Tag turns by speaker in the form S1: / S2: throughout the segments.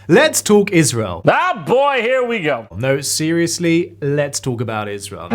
S1: Let's talk Israel.
S2: Ah, boy, here we go.
S1: No, seriously, let's talk about Israel.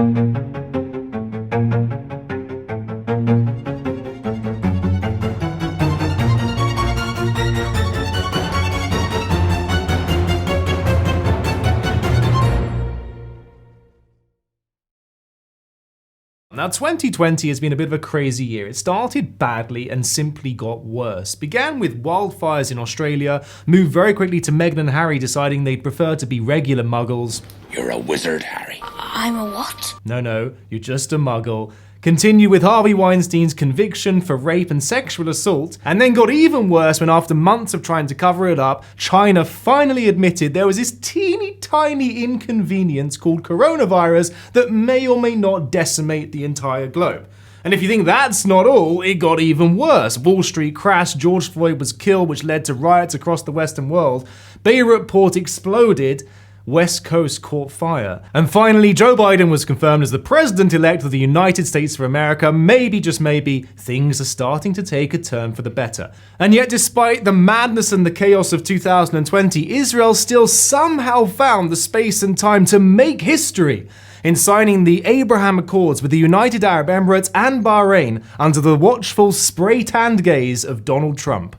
S1: Now, 2020 has been a bit of a crazy year. It started badly and simply got worse. Began with wildfires in Australia, moved very quickly to Meghan and Harry deciding they'd prefer to be regular muggles.
S3: You're a wizard, Harry.
S4: I'm a what?
S1: No, you're just a muggle. Continue with Harvey Weinstein's conviction for rape and sexual assault, and then got even worse when after months of trying to cover it up, China finally admitted there was this teeny tiny inconvenience called coronavirus that may or may not decimate the entire globe. And if you think that's not all, it got even worse. Wall Street crashed, George Floyd was killed, which led to riots across the Western world. Beirut port exploded, West Coast caught fire. And finally, Joe Biden was confirmed as the president-elect of the United States of America. Maybe, just maybe, things are starting to take a turn for the better. And yet, despite the madness and the chaos of 2020, Israel still somehow found the space and time to make history in signing the Abraham Accords with the United Arab Emirates and Bahrain under the watchful, spray-tanned gaze of Donald Trump.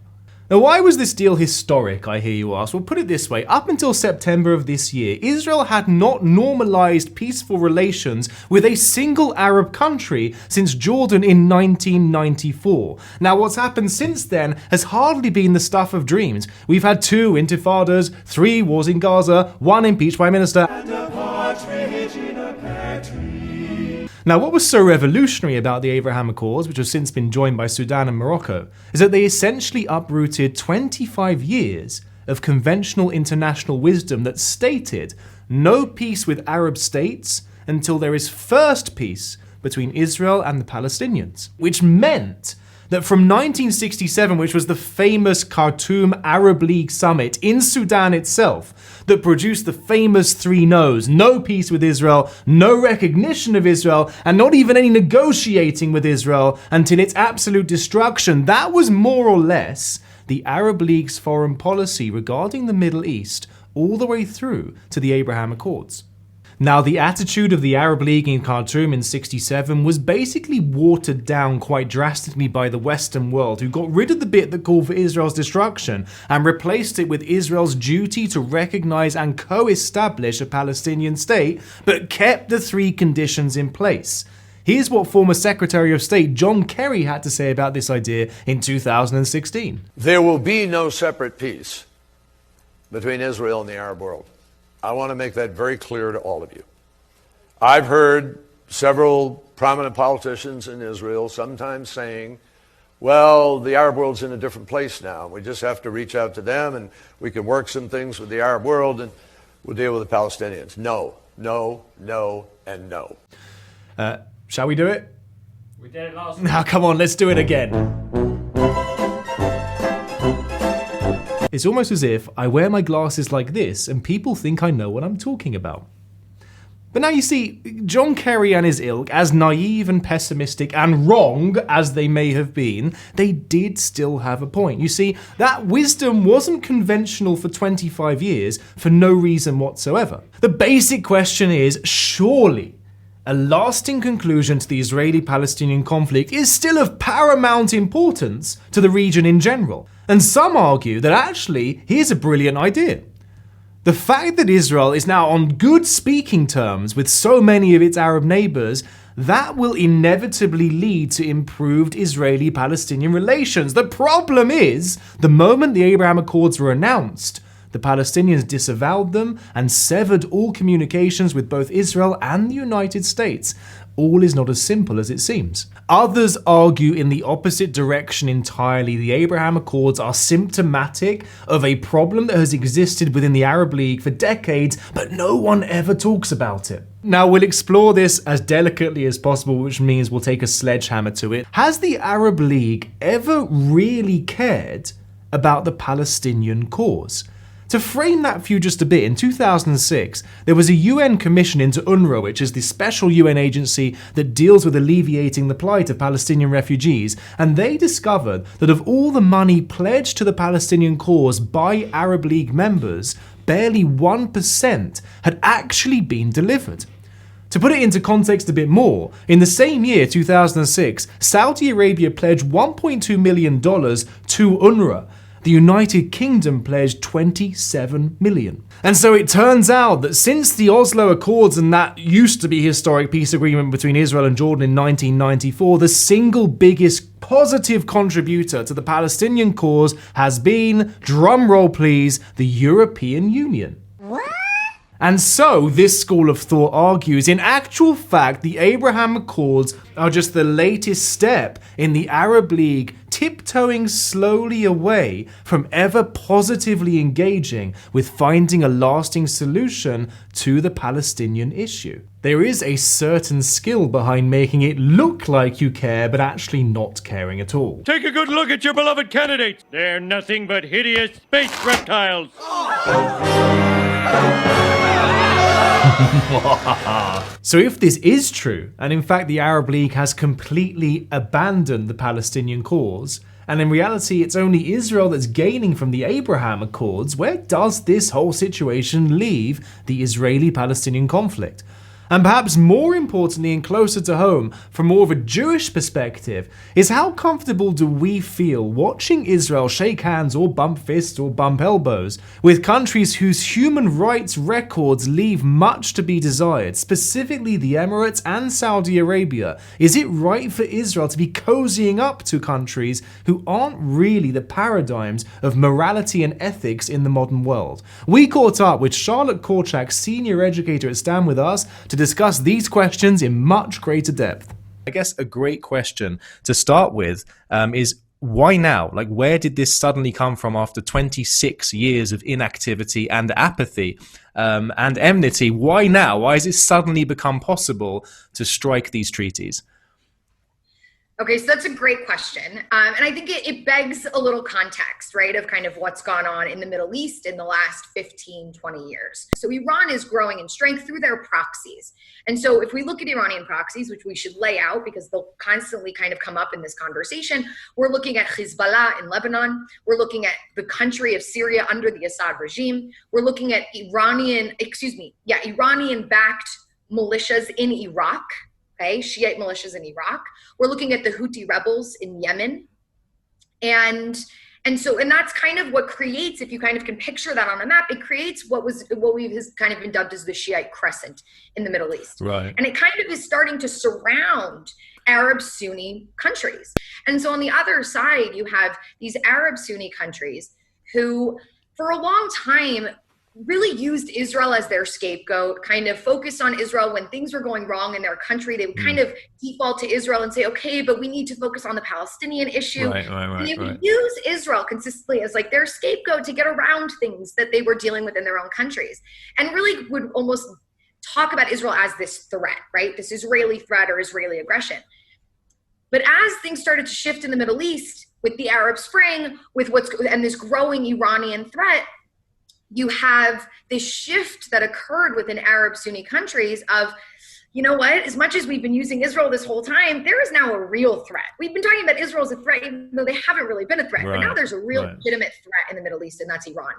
S1: Now, why was this deal historic, I hear you ask? Well, put it this way. Up until September of this year, Israel had not normalized peaceful relations with a single Arab country since Jordan in 1994. Now, what's happened since then has hardly been the stuff of dreams. We've had 2 intifadas, 3 wars in Gaza, 1 impeached Prime Minister, and a partridge in a pear tree. Now, what was so revolutionary about the Abraham Accords, which have since been joined by Sudan and Morocco, is that they essentially uprooted 25 years of conventional international wisdom that stated no peace with Arab states until there is first peace between Israel and the Palestinians, which meant that from 1967, which was the famous Khartoum Arab League summit in Sudan itself, that produced the famous 3 no's: no peace with Israel, no recognition of Israel, and not even any negotiating with Israel until its absolute destruction. That was more or less the Arab League's foreign policy regarding the Middle East all the way through to the Abraham Accords. Now, the attitude of the Arab League in Khartoum in '67 was basically watered down quite drastically by the Western world, who got rid of the bit that called for Israel's destruction and replaced it with Israel's duty to recognize and co-establish a Palestinian state, but kept the 3 conditions in place. Here's what former Secretary of State John Kerry had to say about this idea in 2016.
S5: There will be no separate peace between Israel and the Arab world. I want to make that very clear to all of you. I've heard several prominent politicians in Israel sometimes saying, well, the Arab world's in a different place now. We just have to reach out to them and we can work some things with the Arab world and we'll deal with the Palestinians. No, and no.
S1: Shall we do it?
S2: We did it last week.
S1: Now, come on, let's do it again. It's almost as if I wear my glasses like this and people think I know what I'm talking about. But now you see, John Kerry and his ilk, as naive and pessimistic and wrong as they may have been, they did still have a point. You see, that wisdom wasn't conventional for 25 years for no reason whatsoever. The basic question is, surely a lasting conclusion to the Israeli-Palestinian conflict is still of paramount importance to the region in general. And some argue that actually, here's a brilliant idea. The fact that Israel is now on good speaking terms with so many of its Arab neighbors, that will inevitably lead to improved Israeli-Palestinian relations. The problem is, the moment the Abraham Accords were announced, the Palestinians disavowed them and severed all communications with both Israel and the United States. All is not as simple as it seems. Others argue in the opposite direction entirely. The Abraham Accords are symptomatic of a problem that has existed within the Arab League for decades, but no one ever talks about it. Now, we'll explore this as delicately as possible, which means we'll take a sledgehammer to it. Has the Arab League ever really cared about the Palestinian cause? To frame that view just a bit, in 2006, there was a UN commission into UNRWA, which is the special UN agency that deals with alleviating the plight of Palestinian refugees, and they discovered that of all the money pledged to the Palestinian cause by Arab League members, barely 1% had actually been delivered. To put it into context a bit more, in the same year, 2006, Saudi Arabia pledged $1.2 million to UNRWA. The United Kingdom pledged $27 million. And so it turns out that since the Oslo Accords and that used to be historic peace agreement between Israel and Jordan in 1994, the single biggest positive contributor to the Palestinian cause has been, drumroll please, the European Union. And so, this school of thought argues, in actual fact, the Abraham Accords are just the latest step in the Arab League tiptoeing slowly away from ever positively engaging with finding a lasting solution to the Palestinian issue. There is a certain skill behind making it look like you care, but actually not caring at all.
S2: Take a good look at your beloved candidates. They're nothing but hideous space reptiles.
S1: So if this is true, and in fact the Arab League has completely abandoned the Palestinian cause, and in reality it's only Israel that's gaining from the Abraham Accords, where does this whole situation leave the Israeli-Palestinian conflict? And perhaps more importantly and closer to home, from more of a Jewish perspective, is how comfortable do we feel watching Israel shake hands or bump fists or bump elbows with countries whose human rights records leave much to be desired, specifically the Emirates and Saudi Arabia? Is it right for Israel to be cozying up to countries who aren't really the paradigms of morality and ethics in the modern world? We caught up with Charlotte Korczak, senior educator at Stand With Us, to discuss these questions in much greater depth. I guess a great question to start with is why now? Like, where did this suddenly come from after 26 years of inactivity and apathy and enmity? Why now? Why has it suddenly become possible to strike these treaties?
S3: Okay, so that's a great question. And I think it begs a little context, right, of kind of what's gone on in the Middle East in the last 15, 20 years. So Iran is growing in strength through their proxies. And so if we look at Iranian proxies, which we should lay out because they'll constantly kind of come up in this conversation, we're looking at Hezbollah in Lebanon. We're looking at the country of Syria under the Assad regime. We're looking at Iranian-backed militias in Iraq. Okay, Shiite militias in Iraq. We're looking at the Houthi rebels in Yemen. And that's kind of what creates, if you kind of can picture that on a map, it creates what we've kind of been dubbed as the Shiite crescent in the Middle East.
S1: Right.
S3: And it kind of is starting to surround Arab Sunni countries. And so on the other side, you have these Arab Sunni countries who, for a long time, really used Israel as their scapegoat, kind of focused on Israel when things were going wrong in their country. They would kind of default to Israel and say, okay, but we need to focus on the Palestinian issue. And they would use Israel consistently as like their scapegoat to get around things that they were dealing with in their own countries, and really would almost talk about Israel as this threat, right? This Israeli threat or Israeli aggression. But as things started to shift in the Middle East with the Arab Spring, and this growing Iranian threat, you have this shift that occurred within Arab Sunni countries of, you know what, as much as we've been using Israel this whole time, there is now a real threat. We've been talking about Israel as a threat, even though they haven't really been a threat. But now there's a real legitimate threat in the Middle East, and that's Iran.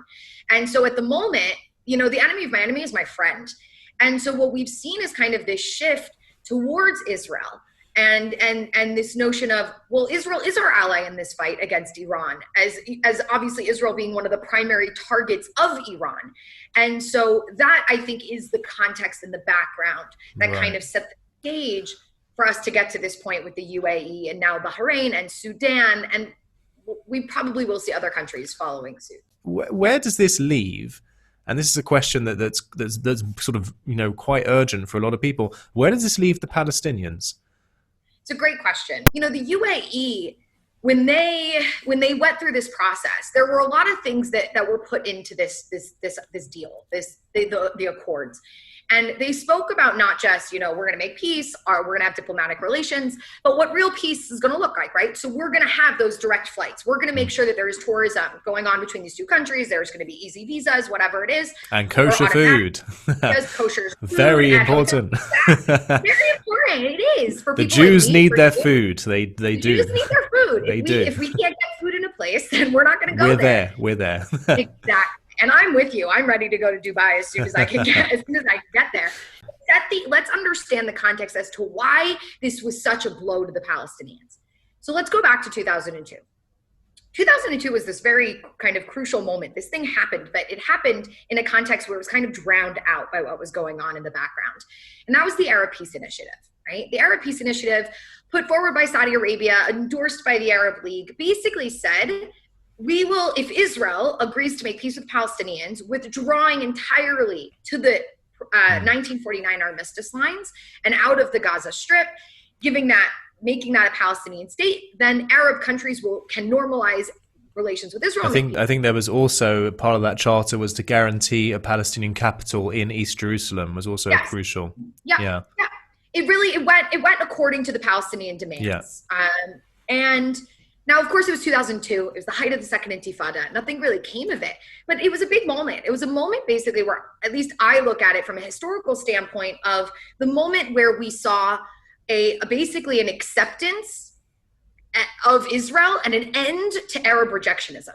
S3: And so at the moment, the enemy of my enemy is my friend. And so what we've seen is kind of this shift towards Israel. And this notion of, well, Israel is our ally in this fight against Iran, as obviously Israel being one of the primary targets of Iran. And so that, I think, is the context and the background that kind of set the stage for us to get to this point with the UAE and now Bahrain and Sudan. And we probably will see other countries following suit.
S1: Where does this leave? And this is a question that's sort of, quite urgent for a lot of people. Where does this leave the Palestinians?
S3: It's a great question. The UAE when they went through this process, there were a lot of things that were put into this deal, the accords. And they spoke about not just, we're going to make peace, or we're going to have diplomatic relations, but what real peace is going to look like, right? So we're going to have those direct flights. We're going to make sure that there is tourism going on between these two countries. There's going to be easy visas, whatever it is.
S1: And kosher food.
S3: Kosher food.
S1: Very important.
S3: Very important. It is. For
S1: the
S3: people
S1: Jews
S3: like me,
S1: need their
S3: you.
S1: food. They do.
S3: The Jews need their food. If we can't get food in a place, then we're not going to go there.
S1: We're there.
S3: Exactly. And I'm with you. I'm ready to go to Dubai as soon as I can get there. Let's understand the context as to why this was such a blow to the Palestinians. So let's go back to 2002. 2002 was this very kind of crucial moment. This thing happened, but it happened in a context where it was kind of drowned out by what was going on in the background. And that was the Arab Peace Initiative, right? The Arab Peace Initiative, put forward by Saudi Arabia, endorsed by the Arab League, basically said, we will, if Israel agrees to make peace with Palestinians, withdrawing entirely to the 1949 armistice lines and out of the Gaza Strip, making that a Palestinian state, then Arab countries can normalize relations with Israel.
S1: I think there was also part of that charter was to guarantee a Palestinian capital in East Jerusalem was also crucial.
S3: Yeah. It went according to the Palestinian demands. And now, of course, it was 2002. It was the height of the Second Intifada. Nothing really came of it, but it was a big moment. It was a moment basically where, at least I look at it from a historical standpoint, of the moment where we saw basically an acceptance of Israel and an end to Arab rejectionism.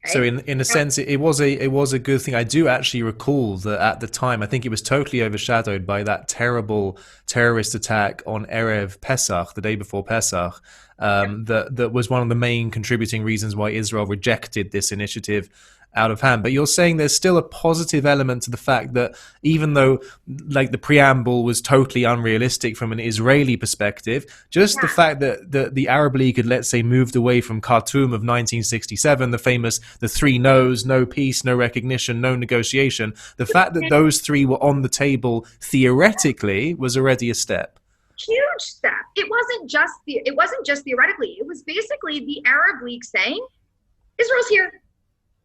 S3: Okay?
S1: So in a sense, it was a good thing. I do actually recall that at the time, I think it was totally overshadowed by that terrible terrorist attack on Erev Pesach, the day before Pesach. That was one of the main contributing reasons why Israel rejected this initiative out of hand. But you're saying there's still a positive element to the fact that even though like the preamble was totally unrealistic from an Israeli perspective, just the fact that the Arab League had, let's say, moved away from Khartoum of 1967, the three no's, no peace, no recognition, no negotiation, the fact that those three were on the table theoretically was already a step.
S3: Huge step. It wasn't just theoretically. It was basically the Arab League saying, Israel's here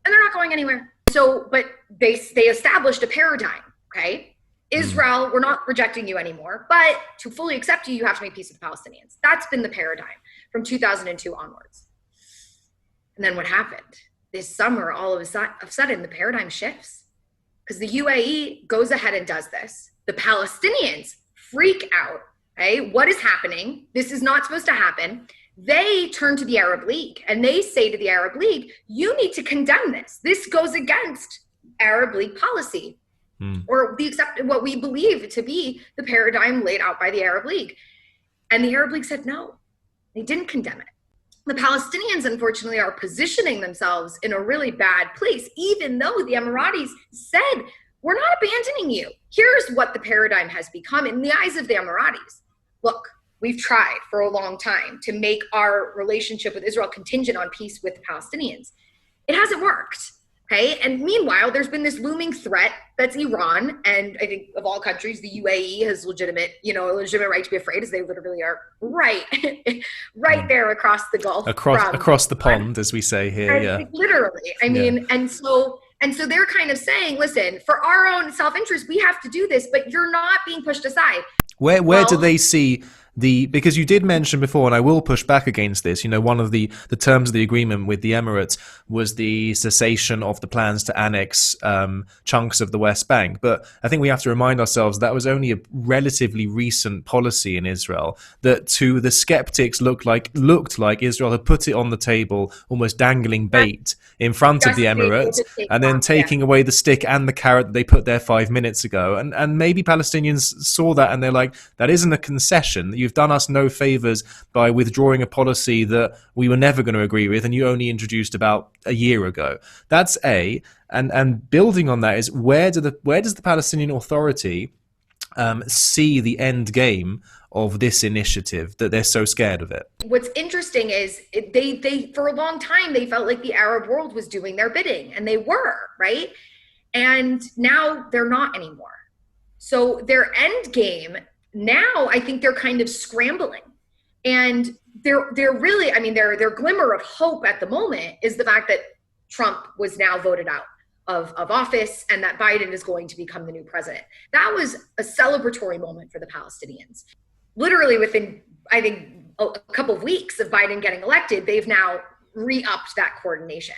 S3: and they're not going anywhere. So, but they established a paradigm, okay? Israel, we're not rejecting you anymore, but to fully accept you, you have to make peace with the Palestinians. That's been the paradigm from 2002 onwards. And then what happened? This summer, all of a sudden, the paradigm shifts because the UAE goes ahead and does this. The Palestinians freak out. Okay, what is happening? This is not supposed to happen. They turn to the Arab League and they say to the Arab League, you need to condemn this. This goes against Arab League policy or what we believe to be the paradigm laid out by the Arab League. And the Arab League said no, they didn't condemn it. The Palestinians, unfortunately, are positioning themselves in a really bad place, even though the Emiratis said, we're not abandoning you. Here's what the paradigm has become in the eyes of the Emiratis. Look, we've tried for a long time to make our relationship with Israel contingent on peace with the Palestinians. It hasn't worked, okay? And meanwhile, there's been this looming threat that's Iran, and I think of all countries, the UAE has a legitimate right to be afraid, as they literally are right there across the Gulf.
S1: Across the pond, as we say here,
S3: Literally. I mean, and so they're kind of saying, listen, for our own self-interest, we have to do this, but you're not being pushed aside.
S1: Where do they see because you did mention before, and I will push back against this, one of the terms of the agreement with the Emirates was the cessation of the plans to annex chunks of the West Bank. But I think we have to remind ourselves that was only a relatively recent policy in Israel that to the skeptics looked like Israel had put it on the table, almost dangling bait in front of the Emirates, and then taking away the stick and the carrot that they put there 5 minutes ago. And maybe Palestinians saw that and they're like, that isn't a concession. You've done us no favors by withdrawing a policy that we were never going to agree with and you only introduced about a year ago. That's A. And building on that is where does the Palestinian Authority see the end game of this initiative that they're so scared of it?
S3: What's interesting is they for a long time, they felt like the Arab world was doing their bidding, and they were, right? And now they're not anymore. So their end game now, I think they're kind of scrambling. And they're really, I mean, their glimmer of hope at the moment is the fact that Trump was now voted out of office and that Biden is going to become the new president. That was a celebratory moment for the Palestinians. Literally within, I think, a couple of weeks of Biden getting elected, they've now re-upped that coordination.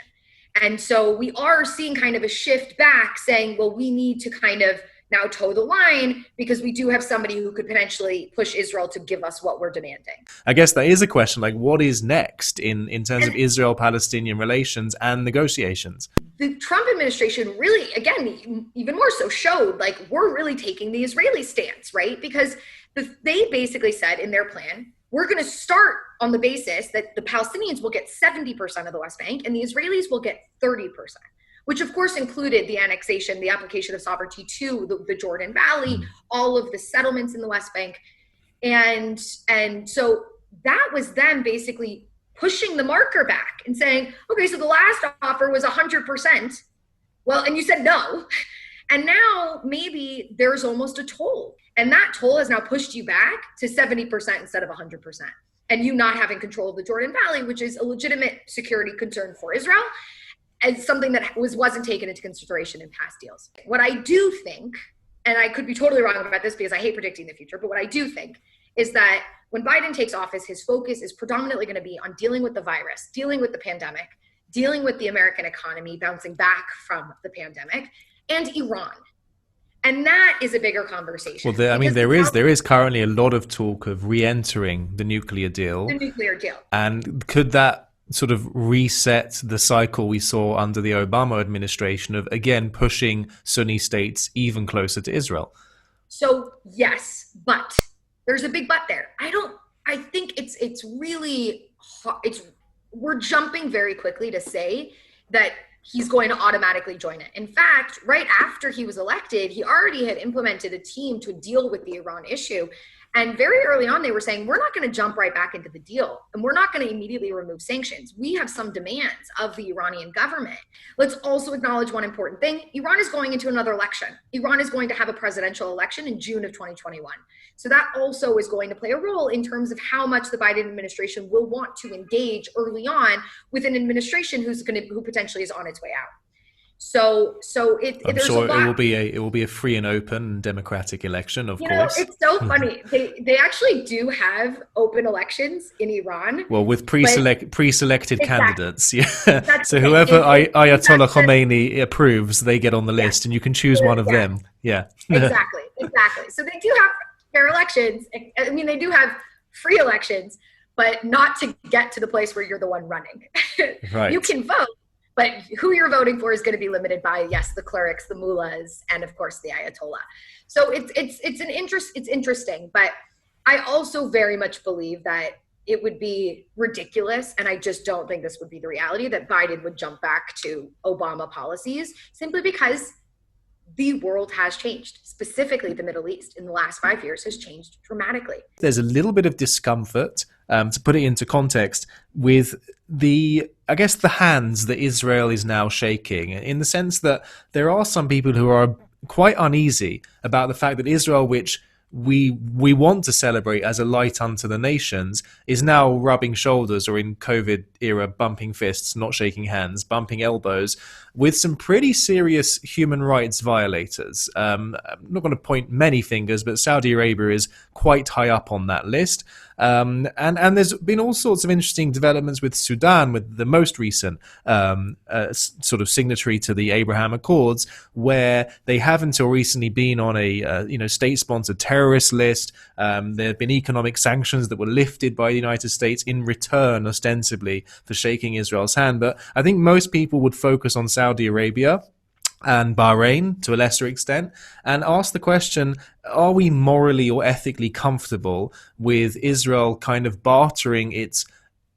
S3: And so we are seeing kind of a shift back saying, well, we need to kind of now toe the line because we do have somebody who could potentially push Israel to give us what we're demanding.
S1: I guess that is a question, like what is next in terms of Israel-Palestinian relations and negotiations?
S3: The Trump administration really, again, even more so showed like we're really taking the Israeli stance, right? Because they basically said in their plan, we're going to start on the basis that the Palestinians will get 70% of the West Bank and the Israelis will get 30%, which of course included the annexation, the application of sovereignty to the Jordan Valley, all of the settlements in the West Bank. And so that was them basically pushing the marker back and saying, okay, so the last offer was 100%. Well, and you said no. And now maybe there's almost a toll. And that toll has now pushed you back to 70% instead of 100%. And you not having control of the Jordan Valley, which is a legitimate security concern for Israel, as something that wasn't taken into consideration in past deals. What I do think, and I could be totally wrong about this because I hate predicting the future, but what I do think is that when Biden takes office, his focus is predominantly going to be on dealing with the virus, dealing with the pandemic, dealing with the American economy bouncing back from the pandemic, and Iran. And that is a bigger conversation.
S1: Well, there is currently a lot of talk of re-entering the nuclear deal.
S3: The nuclear deal.
S1: And could that sort of reset the cycle we saw under the Obama administration of, again, pushing Sunni states even closer to Israel?
S3: So, yes, but there's a big but there. I think we're jumping very quickly to say that he's going to automatically join it. In fact, right after he was elected, he already had implemented a team to deal with the Iran issue. And very early on, they were saying, we're not going to jump right back into the deal. And we're not going to immediately remove sanctions. We have some demands of the Iranian government. Let's also acknowledge one important thing. Iran is going into another election. Iran is going to have a presidential election in June of 2021. So that also is going to play a role in terms of how much the Biden administration will want to engage early on with an administration who potentially is on its way out. So
S1: I'm sure it will be a free and open and democratic election, of course.
S3: It's so funny. They actually do have open elections in Iran.
S1: Well, with pre-selected candidates, yeah. So whoever Ayatollah Khomeini approves, they get on the list, and you can choose one of them. Yeah.
S3: Exactly. So they do have fair elections. I mean, they do have free elections, but not to get to the place where you're the one running.
S1: Right.
S3: You can vote, but who you're voting for is going to be limited by, yes, the clerics, the mullahs, and of course the Ayatollah. So it's interesting, but I also very much believe that it would be ridiculous, and I just don't think this would be the reality, that Biden would jump back to Obama policies simply because the world has changed. Specifically, the Middle East in the last 5 years has changed dramatically.
S1: There's a little bit of discomfort, to put it into context, with the hands that Israel is now shaking, in the sense that there are some people who are quite uneasy about the fact that Israel, which we want to celebrate as a light unto the nations, is now rubbing shoulders, or in COVID era, bumping fists, not shaking hands, bumping elbows, with some pretty serious human rights violators. I'm not going to point many fingers, but Saudi Arabia is quite high up on that list. And there's been all sorts of interesting developments with Sudan, with the most recent sort of signatory to the Abraham Accords, where they have until recently been on a state-sponsored terrorist list. There have been economic sanctions that were lifted by the United States in return, ostensibly, for shaking Israel's hand. But I think most people would focus on Saudi Arabia and Bahrain to a lesser extent, and ask the question, are we morally or ethically comfortable with Israel kind of bartering its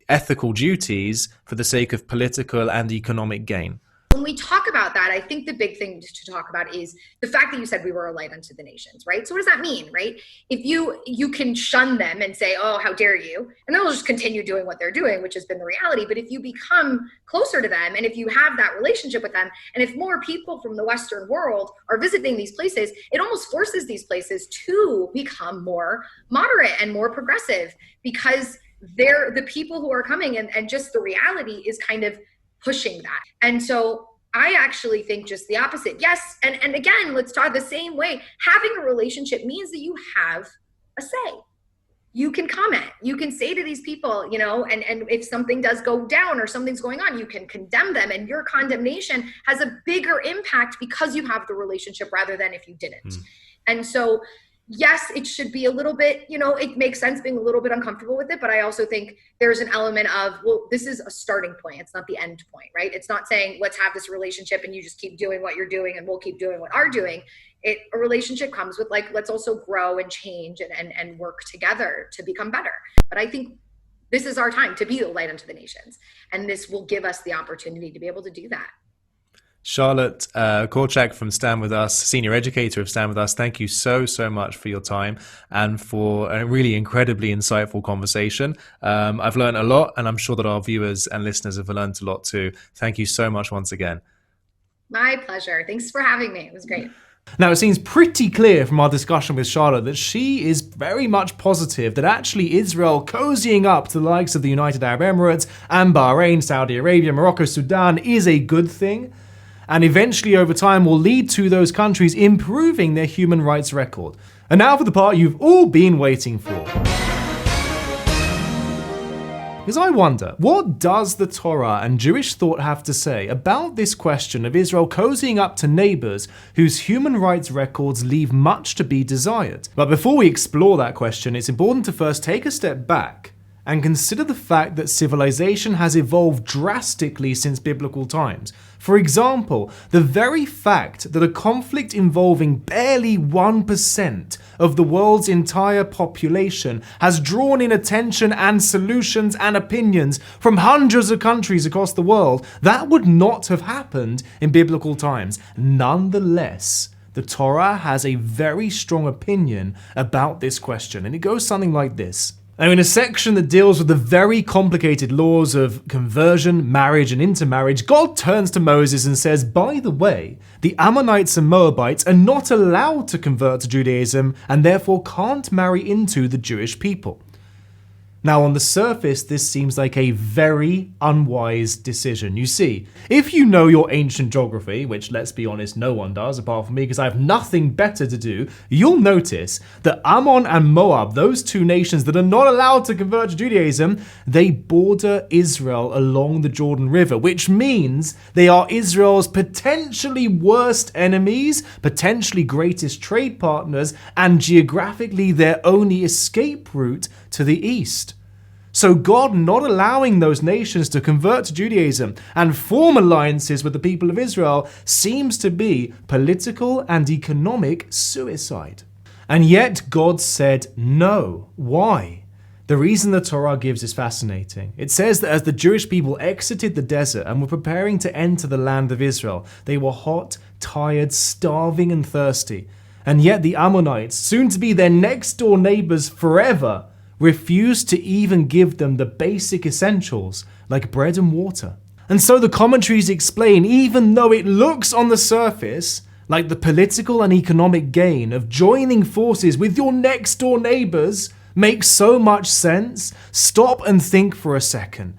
S1: ethical duties for the sake of political and economic gain?
S3: When we talk about that, I think the big thing to talk about is the fact that you said we were a light unto the nations, right? So what does that mean, right? If you can shun them and say, oh, how dare you? And they'll just continue doing what they're doing, which has been the reality. But if you become closer to them, and if you have that relationship with them, and if more people from the Western world are visiting these places, it almost forces these places to become more moderate and more progressive, because they're the people who are coming, and just the reality is kind of pushing that. And so I actually think just the opposite. Yes, and again, let's talk the same way. Having a relationship means that you have a say. You can comment, you can say to these people, and if something does go down or something's going on, you can condemn them, and your condemnation has a bigger impact because you have the relationship rather than if you didn't. And so, yes, it should be a little bit, it makes sense being a little bit uncomfortable with it, but I also think there's an element of, well, this is a starting point. It's not the end point, right? It's not saying, let's have this relationship and you just keep doing what you're doing and we'll keep doing what we're doing. A relationship comes with let's also grow and change and work together to become better. But I think this is our time to be the light unto the nations. And this will give us the opportunity to be able to do that.
S1: Charlotte Korczak from Stand With Us, senior educator of Stand With Us, thank you so much for your time and for a really incredibly insightful conversation. I've learned a lot, and I'm sure that our viewers and listeners have learned a lot too. Thank you so much once again.
S3: My pleasure. Thanks for having me. It was great.
S1: Now, it seems pretty clear from our discussion with Charlotte that she is very much positive that actually Israel cozying up to the likes of the United Arab Emirates and Bahrain, Saudi Arabia, Morocco, Sudan is a good thing, and eventually over time will lead to those countries improving their human rights record. And now for the part you've all been waiting for. Because I wonder, what does the Torah and Jewish thought have to say about this question of Israel cozying up to neighbors whose human rights records leave much to be desired? But before we explore that question, it's important to first take a step back and consider the fact that civilization has evolved drastically since biblical times. For example, the very fact that a conflict involving barely 1% of the world's entire population has drawn in attention and solutions and opinions from hundreds of countries across the world, that would not have happened in biblical times. Nonetheless, the Torah has a very strong opinion about this question, and it goes something like this. Now, in a section that deals with the very complicated laws of conversion, marriage, and intermarriage, God turns to Moses and says, by the way, the Ammonites and Moabites are not allowed to convert to Judaism and therefore can't marry into the Jewish people. Now, on the surface, this seems like a very unwise decision. You see, if you know your ancient geography, which, let's be honest, no one does apart from me because I have nothing better to do, you'll notice that Ammon and Moab, those two nations that are not allowed to convert to Judaism, they border Israel along the Jordan River, which means they are Israel's potentially worst enemies, potentially greatest trade partners, and geographically their only escape route to the east. So God not allowing those nations to convert to Judaism and form alliances with the people of Israel seems to be political and economic suicide. And yet God said no. Why? The reason the Torah gives is fascinating. It says that as the Jewish people exited the desert and were preparing to enter the land of Israel, they were hot, tired, starving, and thirsty. And yet the Ammonites, soon to be their next door neighbors forever, refused to even give them the basic essentials like bread and water. And so the commentaries explain, even though it looks on the surface like the political and economic gain of joining forces with your next door neighbors makes so much sense, stop and think for a second.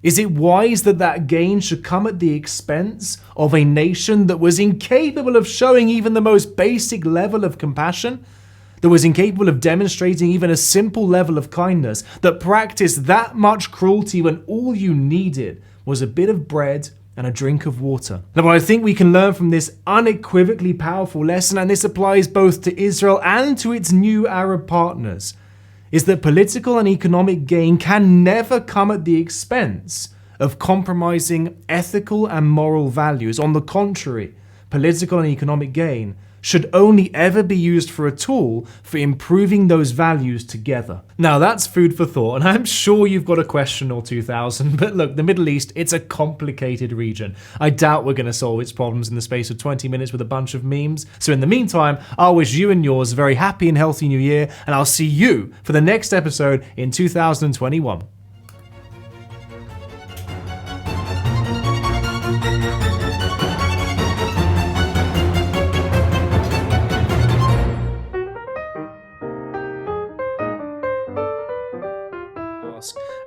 S1: Is it wise that that gain should come at the expense of a nation that was incapable of showing even the most basic level of compassion? That was incapable of demonstrating even a simple level of kindness, that practiced that much cruelty when all you needed was a bit of bread and a drink of water. Now, what I think we can learn from this unequivocally powerful lesson, and this applies both to Israel and to its new Arab partners, is that political and economic gain can never come at the expense of compromising ethical and moral values. On the contrary, political and economic gain should only ever be used for a tool for improving those values together. Now that's food for thought, and I'm sure you've got a question or 2,000, but look, the Middle East, it's a complicated region. I doubt we're going to solve its problems in the space of 20 minutes with a bunch of memes. So in the meantime, I'll wish you and yours a very happy and healthy new year, and I'll see you for the next episode in 2021.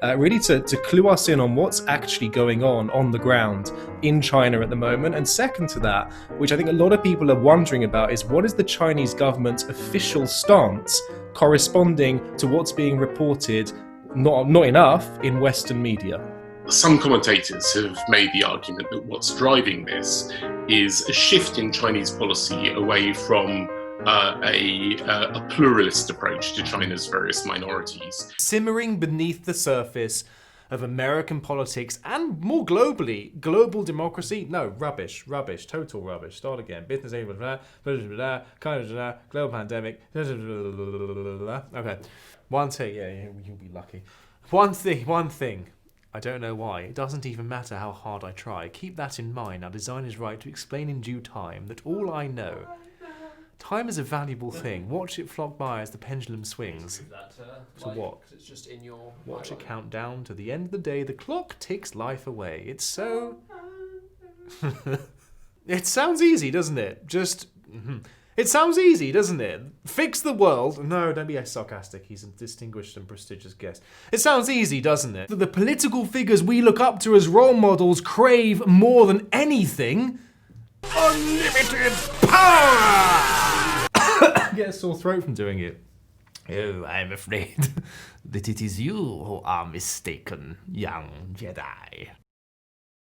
S1: really to clue us in on what's actually going on the ground in China at the moment. And second to that, which I think a lot of people are wondering about, is what is the Chinese government's official stance corresponding to what's being reported, not enough, in Western media?
S4: Some commentators have made the argument that what's driving this is a shift in Chinese policy away from a pluralist approach to China's various minorities.
S1: Simmering beneath the surface of American politics and more globally, global democracy. No, rubbish, total rubbish. Start again. Business, global pandemic. Okay, one thing, you'll be lucky. One thing. I don't know why. It doesn't even matter how hard I try. Keep that in mind. Our design is right to explain in due time that all I know. Time is a valuable thing. Watch it flock by as the pendulum swings. So what?
S6: It's just in your
S1: Watch it count down to the end of the day. The clock ticks life away. It's so... It sounds easy, doesn't it? It sounds easy, doesn't it? Fix the world. No, don't be sarcastic. He's a distinguished and prestigious guest. It sounds easy, doesn't it? That the political figures we look up to as role models crave more than anything... unlimited power! Get a sore throat from doing it. Oh, I'm afraid that it is you who are mistaken, young Jedi.